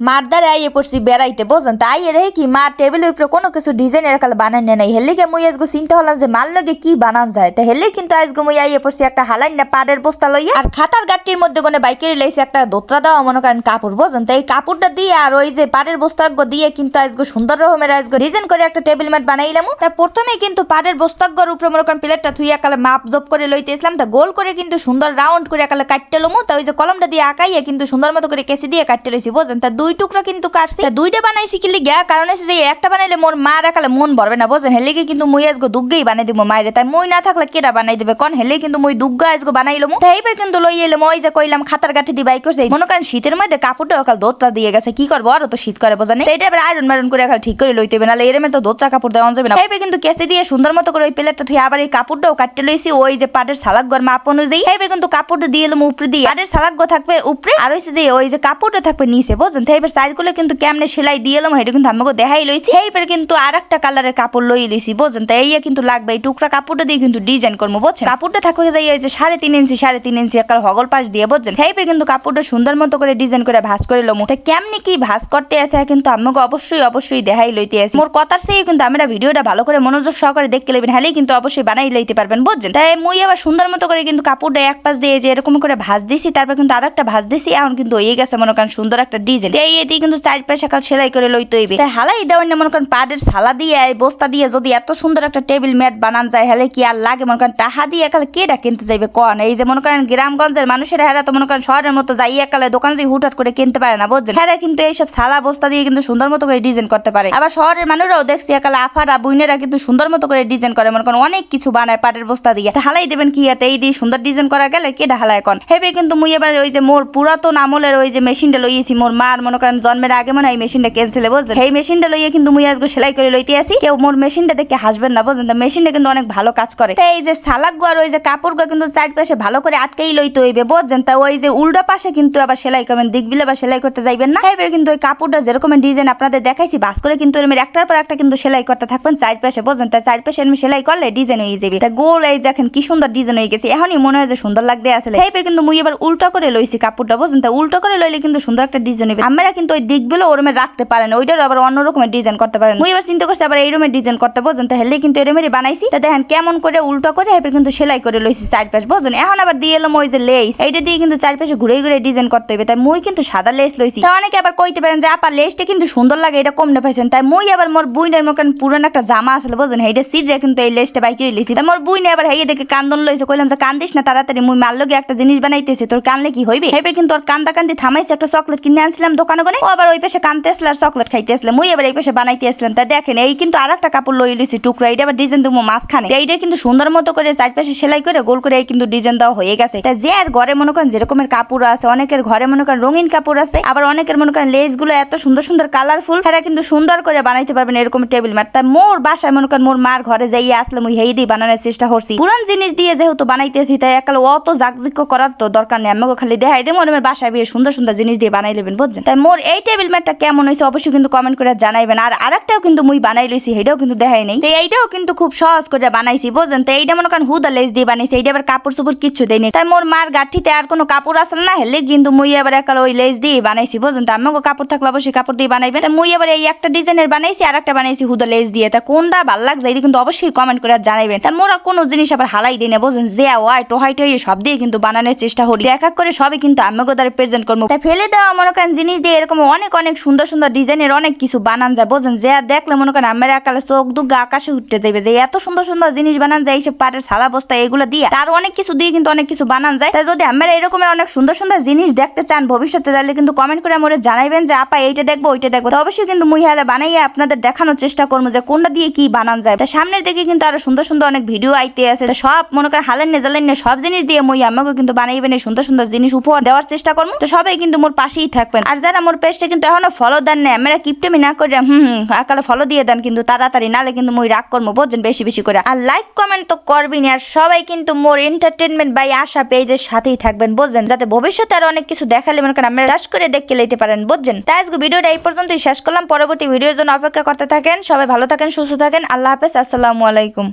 মারদারে আইয়ে পড়ছি বেড়াইতে বোঝেন, তাই দেখি কি মা টেবিলের উপরে কোনো কিছু ডিজাইন এরকাল বানাই নাই। হেলিকে মুই আজগো চিন্তা হলাম যে মাল লগে কি বানান যায়। তা হেলে কিন্তু আজগো মুই আইয়ে পড়ছি একটা হালাই না পাড়ের বস্তা লইয়া, আর খাতার গাট্টির মধ্যে কোনে বাইকের লাইছে একটা দোতরা দেওয়া মনে করেন কাপড় বোঝেন। তাই এই কাপড়টা দিয়ে আর ওই যে পাড়ের বস্তাগ্য দিয়ে কিন্তু আজগো সুন্দর রকমের আজগো ডিজাইন করে একটা টেবিল ম্যাট বানাইলাম। তা প্রথমে কিন্তু পাড়ের বস্তাগ্যর উপরে মনে করেন প্লেটটা থুই একালে মাপ জব করে লইতে ইসলাম। তা গোল করে কিন্তু সুন্দর রাউন্ড করে একালে কাটতে লমু। তা ওই যে কলমটা দিয়ে আঁকাইয়া কিন্তু সুন্দর মতো করে কেসি দিয়ে কাটতে লইছি বোঝেন। তা দুই টুকরা কিন্তু দুইটা বানাইছি কি লিগা, কারণ হচ্ছে যে একটা বানাইলে মোর মা রাখালে মন ভরবে না বোঝেন। হেলে কিন্তু মুই আজগো দুগ্গেই বানাই দিব মায়েরে, তাই মই না থাকলে কেটা বানাই দিবে কোন। হেলে কিন্তু মুই দুগ্গা আজগো বানাইলাম। তাই এইবার কিন্তু লই এলাম ওই যে কইলাম খাতার গাঠি দি বাই করছে মনে করেন শীতের মধ্যে কাপড়টা ওকাল দোতটা দিয়ে গেছে, কি করবো আর তো শীত করে বোঝেন। সেইটা এবার আয়রন মারন করে একাল ঠিক করে লইতে হবে, নাহলে এরমে তো দোতটা কাপড় দেওয়া যাবে না। এইবার কিন্তু কেসে দিয়ে সুন্দর মতো করে ওই প্লেটটা থুই আবার এই কাপড়টাও কাটতে লইছি ওই যে পাটের সালাক গর মাপ অনুযায়ী। এইবার কিন্তু কাপড়টা দিয়ে এলাম উপরে দিয়ে, পাটের সালাক গো থাকবে উপরে আর হইছে যে ওই যে কাপড়টা থাকবে নিচে বোঝেন। তাই এবার সাইড গুলো কিন্তু কেমনে সেলাই দিয়ে এলাম এটা কিন্তু আমাকে দেখাই লইছি। এইবার কিন্তু আর একটা কালারের কাপড় লই লইছি বোঝেন। তাই এই কিন্তু লাগবে এই টুকরা কাপড়টা দিয়ে কিন্তু ডিজাইন করবো বুঝছেন। কাপড়টা থাকবে যাই এই যে 3.5 ইঞ্চি একটা হগল পাশ দিয়ে বুঝছেন। এইবার কিন্তু কাপড়টা সুন্দর মতো করে ডিজাইন করে ভাঁজ করে লমু। তাই কেমনি কি ভাঁজ করতে আছে কিন্তু আমাকে অবশ্যই দেখাই লইতে আছে। মোর কথার চেয়ে কিন্তু আমরা ভিডিওটা ভালো করে মনোযোগ সহকারে দেখতে লইবেন, হলেই কিন্তু অবশ্যই বানাই লইতে পারবেন বুঝছেন। তাই মুই আবার সুন্দর মতো করে কিন্তু কাপড়টা এক পাশ দিয়ে যে এরকম করে ভাঁজ দিছি, তারপর কিন্তু আর একটা ভাঁজ দিছি। এখন কিন্তু হয়ে গেছে মনে করেন সুন্দর একটা ডিজাইন। এই দিয়ে কিন্তু চার পাশে কাল সেলাই করে লইতে হইবে। তাই হালাই দেওয়ার না মনে করেন পাড়ের সালা দিয়ে বস্তা দিয়ে যদি এত সুন্দর একটা টেবিল ম্যাট বানান যায় হলে কি আর লাগে মনে করেন টাহা দিয়ে একালে কেটা কিনতে যাইবে কন। এই যে মনে করেন গ্রামগঞ্জের মানুষের হেরা তো মনে করেন শহরের মতো যাই একালে দোকান যে হুটহাট করে কিনতে পারে না বুঝছেন। হেরা কিন্তু এইসব সালা বস্তা দিয়ে কিন্তু সুন্দর মতো করে ডিজাইন করতে পারে। আবার শহরের মানুষরাও দেখছি একালে আফারা বুইনেরা কিন্তু সুন্দর মতো করে ডিজাইন করে মনে করেন অনেক কিছু বানায় পাড়ের বস্তা দিয়ে। হালাই দেবেন কি এতে এই দিয়ে সুন্দর ডিজাইন করা গেলে কেটা হালায় কন। হেবে কিন্তু মুই এবার ওই যে মোর পুরাতন আমলের ওই যে মেশিনটা লইয়েছি মোর মার মনে করেন জন্মের আগে মনে হয় মেশিনটা ক্যান্সেল বুঝছেন। এই মেশিনটা লইয়ে কিন্তু মুই আজকে সেলাই করে লইতে আসি। কেউ মোর মেশিনটা দেখে হাসবেন না বুঝছেন। মেশিনটা কিন্তু অনেক ভালো কাজ করে। তাই এই যে সালাক আর ওই যে কাপড় কিন্তু চার পাশে ভালো করে আটকেই লইতে হইবে বুঝছেন। তা ওই যে উল্টা পাশে কিন্তু আবার সেলাই করবেন, দিক বিলে আবার সেলাই করতে যাইবেন না। এবার কিন্তু ওই কাপড়টা যেরকম ডিজাইন আপনাদের দেখাইছি বাস করে কিন্তু এরকম একটার পর একটা কিন্তু সেলাই করতে থাকবেন চার পাশে বুঝছেন। তাই চার পাশে এরকম সেলাই করলে ডিজাইন হয়ে যাবে। তাই গোল এই দেখেন কি সুন্দর ডিজাইন হয়ে গেছে, এখনই মনে হয় যে সুন্দর লাগতে আসলে। এবার কিন্তু মুই এবার উল্টা করে লইছি কাপড়টা বুঝছেন। তাই উল্টা করে লইলে কিন্তু সুন্দর একটা ডিজাইন হবে। আমরা কিন্তু ওই দিক বিলে ওরমে রাখতে পারেন, ওইটার আবার অন্য রকমের ডিজাইন করতে পারেন। মুই এবার চিন্তা করছি আবার এই রকমের ডিজাইন করতে বুঝছেন। তাহলে কিন্তু এরমেরই বানাইছি। তা দেখেন কেমন করে উল্টা করে এবার কিন্তু সেলাই করে লইছি চার পাশ বুঝছেন। এখন আবার দিয়ে এলাম ওই যে লেস, এইটা দিয়ে কিন্তু চার পাশে ঘুরে ঘুরে ডিজাইন করতে হবে। তাই মুই কিন্তু সাদা লেস লইছি। তা অনেকে আবার কইতে পারেন যে আপা লেসটা কিন্তু সুন্দর লাগে, এটা কমনে পাইছেন। তাই মুই আবার মোর বুইনের মতন পুরান একটা জামা আসলে বুঝছেন, এইটা সিটরে কিন্তু এই লেসটা বাইকে লইছি। তা মোর বুইনে আবার হেয়ে দেখে কান্দন লইছে, কইলাম যে কান্দিস না তাড়াতাড়ি, মুই মাল লগে একটা জিনিস বানাইতেছি, তোর কানলে কি হইবে। এবার কিন্তু ওর কান্দি থামাইছে, একটা চকলেট কিনে আনছিলাম দোকানে কোনে, ও আবার ওই পাশে কানতে আসলে আর চকলেট খাইতে আসলে, মুই আবার এই পাশে বানাইতে আসলাম। তা দেখেন এই কিন্তু আর একটা কাপড় লই লইছি টুকরা, এটা আবার ডিজাইন দেবো মাঝখানে। এইটা কিন্তু সুন্দর মতো করে চার পাশে সেলাই করে গোল করে কিন্তু ডিজাইন দেওয়া হয়ে গেছে। তাই যে আর ঘরে মনে করেন যেরকমের কাপড় আছে, অনেকের ঘরে মনে করেন রঙিন কাপড় আছে, আবার অনেকের মনে করেন লেস গুলো এত সুন্দর সুন্দর কালারফুল, এরা কিন্তু সুন্দর করে বানাইতে পারবেন এরকম টেবিল ম্যাট। তাই মোর বাসায় মনে করেন মোর মার ঘরে যাইয়া আসলে মুই হেই দিয়ে বানানোর চেষ্টা করছি। পুরান জিনিস দিয়ে যেহেতু বানাইতেছি তাই একালে অত জাকজিক্য করার তো দরকার নেই, আমাকে খালি দেখাই দেবো আমার বাসায় বিয়ে সুন্দর সুন্দর জিনিস দিয়ে বানাই নেবেন বুঝছেন। তাই মোর এই টেবিল ম্যাটটা কেমন হয়েছে অবশ্যই কিন্তু কমেন্ট করে জানাইবেন। আর আরেকটাও কিন্তু মুই বানাই লইছি, এটাও কিন্তু দেখাই নেই। তাই এইটাও কিন্তু খুব সহজ করে বানাইছি বুঝছেন। তাই এইটা মনে করেন হুদা লেস দিয়ে বানাইছি, এইটা আবার কাপড় চোপড় কিচ্ছু দেয়নি। তাই মোর মার গাঠিতে আর কোনো কাপড় আসল না, হেলে কিন্তু মুই আবার একালে ওই লেস দিয়ে বানাইছি বুঝছেন। তা আমাকে কাপড় থাকলে অবশ্যই কাপড় দিয়ে বানাইবেন। মুই আবার এই একটা ডিজাইনের বানাইছি আর একটা বানাইছি হুদা লেস দিয়ে। তা কোনটা ভালো লাগছে এটা কিন্তু অবশ্যই কমেন্ট করে জানাইবেন। তা মোরা কোনো জিনিস আবার হালাই দিই না বুঝছেন, যে ওয়াই টোহাই টোহাই সব দিয়ে কিন্তু বানানোর চেষ্টা করি, এক এক করে সবই কিন্তু আমাকে দ্বারা প্রেজেন্ট করবো। তাই ফেলে দেওয়া মনে করেন জিনিস দিয়ে এরকম অনেক অনেক সুন্দর সুন্দর ডিজাইনের অনেক কিছু বানান যায় বুঝছেন। যে দেখলে মনে করেন আমার একালে চোখ দুগা আকাশে উঠতে যাবে যে এত সুন্দর সুন্দর জিনিস বানান যায় এইসব পাটের সালা বস্তা এগুলো দিয়ে, আর অনেক কিছু দিয়ে কিন্তু অনেক কিছু বানান যায়। তাই যদি আমরা এরকমের অনেক সুন্দর সুন্দর জিনিস দেখতে চান ভবিষ্যতে, তাহলে কিন্তু কমেন্ট করে আমারে জানাইবেন যে আপা এইটা দেখবো ওইটা দেখবো। তো অবশ্যই কিন্তু মুই হালে বানাইয়া আপনাদের দেখানোর চেষ্টা করবো যে কোনটা দিয়ে কি বানান যায়। তাই সামনের দিকে কিন্তু আরো সুন্দর সুন্দর অনেক ভিডিও আইতে আছে, সব মনে করেন হালেন নেজালেন সব জিনিস দিয়ে মুই আমাকে কিন্তু বানাইবেন এই সুন্দর সুন্দর জিনিস উপহার দেওয়ার চেষ্টা করবো। তো সবাই কিন্তু মোর পাশেই থাকবেন। আর যারা মোর পেজটা কিন্তু এখনো ফলো দেন না, আমরা কিপটেমি না করে আকালে ফলো দিয়ে দেন কিন্তু তাড়াতাড়ি, নালে কিন্তু মুই রাগ করবো বুঝছেন বেশি বেশি করে। আর লাইক কমেন্ট তো করবেন। আর সবাই কিন্তু মোর এন্টারটেনমেন্ট বাই আশা পেজের সাথেই থাকবেন বুঝছেন, যাতে ভবিষ্যতে আরো অনেক কিছু দেখালে মনে করেন আমরা রাশ করে দেখে লইতে পারেন বুঝছেন। তাই আজকে ভিডিওটা এই পর্যন্তই শেষ করলাম, পরবর্তী ভিডিওর জন্য অপেক্ষা করতে থাকেন। সবাই ভালো থাকেন, সুস্থ থাকেন, আল্লাহ হাফেজ, আসসালামু আলাইকুম।